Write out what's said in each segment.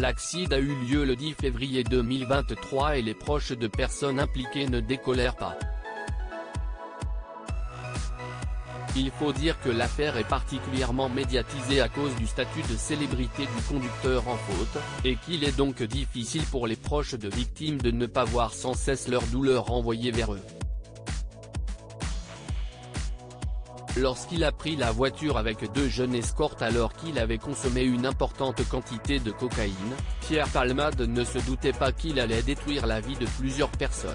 L'accident a eu lieu le 10 février 2023 et les proches de personnes impliquées ne décolèrent pas. Il faut dire que l'affaire est particulièrement médiatisée à cause du statut de célébrité du conducteur en faute, et qu'il est donc difficile pour les proches de victimes de ne pas voir sans cesse leur douleur renvoyée vers eux. Lorsqu'il a pris la voiture avec deux jeunes escortes alors qu'il avait consommé une importante quantité de cocaïne, Pierre Palmade ne se doutait pas qu'il allait détruire la vie de plusieurs personnes.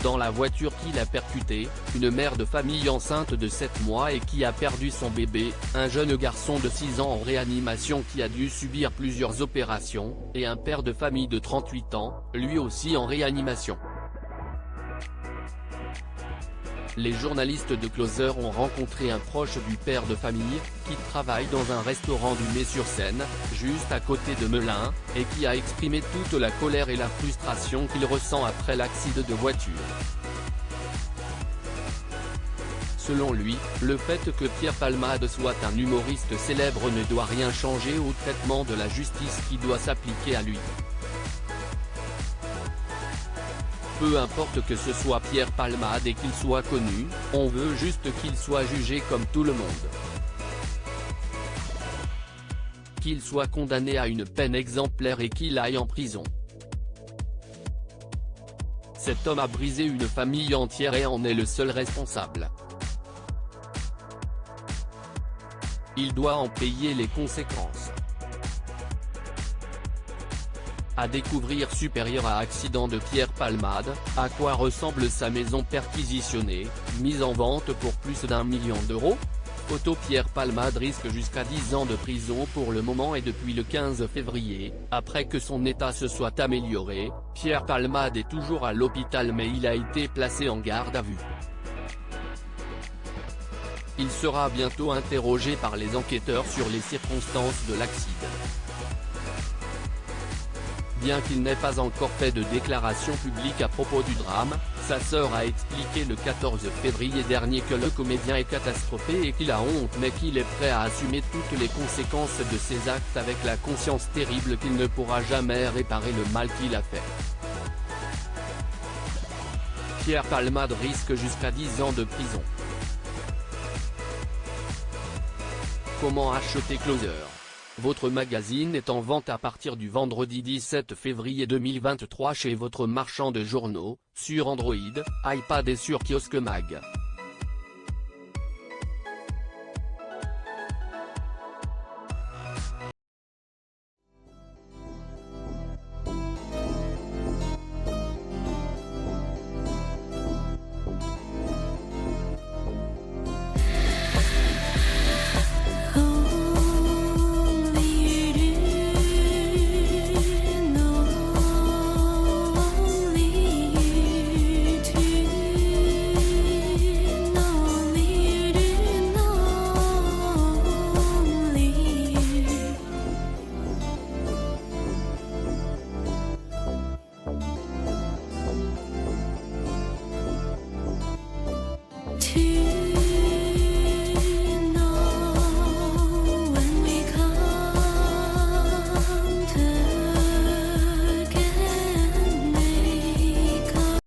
Dans la voiture qu'il a percutée, une mère de famille enceinte de 7 mois et qui a perdu son bébé, un jeune garçon de 6 ans en réanimation qui a dû subir plusieurs opérations, et un père de famille de 38 ans, lui aussi en réanimation. Les journalistes de Closer ont rencontré un proche du père de famille, qui travaille dans un restaurant du Mets-sur-Seine, juste à côté de Melun, et qui a exprimé toute la colère et la frustration qu'il ressent après l'accident de voiture. Selon lui, le fait que Pierre Palmade soit un humoriste célèbre ne doit rien changer au traitement de la justice qui doit s'appliquer à lui. Peu importe que ce soit Pierre Palmade et qu'il soit connu, on veut juste qu'il soit jugé comme tout le monde. Qu'il soit condamné à une peine exemplaire et qu'il aille en prison. Cet homme a brisé une famille entière et en est le seul responsable. Il doit en payer les conséquences. À découvrir supérieur à accident de Pierre Palmade, à quoi ressemble sa maison perquisitionnée, mise en vente pour plus d'1 million d'euros ? Photo Pierre Palmade risque jusqu'à 10 ans de prison pour le moment et depuis le 15 février, après que son état se soit amélioré, Pierre Palmade est toujours à l'hôpital mais il a été placé en garde à vue. Il sera bientôt interrogé par les enquêteurs sur les circonstances de l'accident. Bien qu'il n'ait pas encore fait de déclaration publique à propos du drame, sa sœur a expliqué le 14 février dernier que le comédien est catastrophé et qu'il a honte mais qu'il est prêt à assumer toutes les conséquences de ses actes avec la conscience terrible qu'il ne pourra jamais réparer le mal qu'il a fait. Pierre Palmade risque jusqu'à 10 ans de prison. Comment acheter Closer ? Votre magazine est en vente à partir du vendredi 17 février 2023 chez votre marchand de journaux, sur Android, iPad et sur Kiosque Mag. To